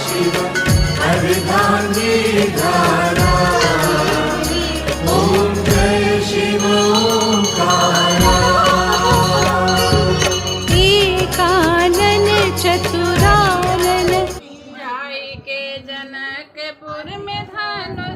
शिव अर्धांगी धारा। ओम जय शिव ओंकारा। एकानन चतुरानन जाई के जनकपुर में धानु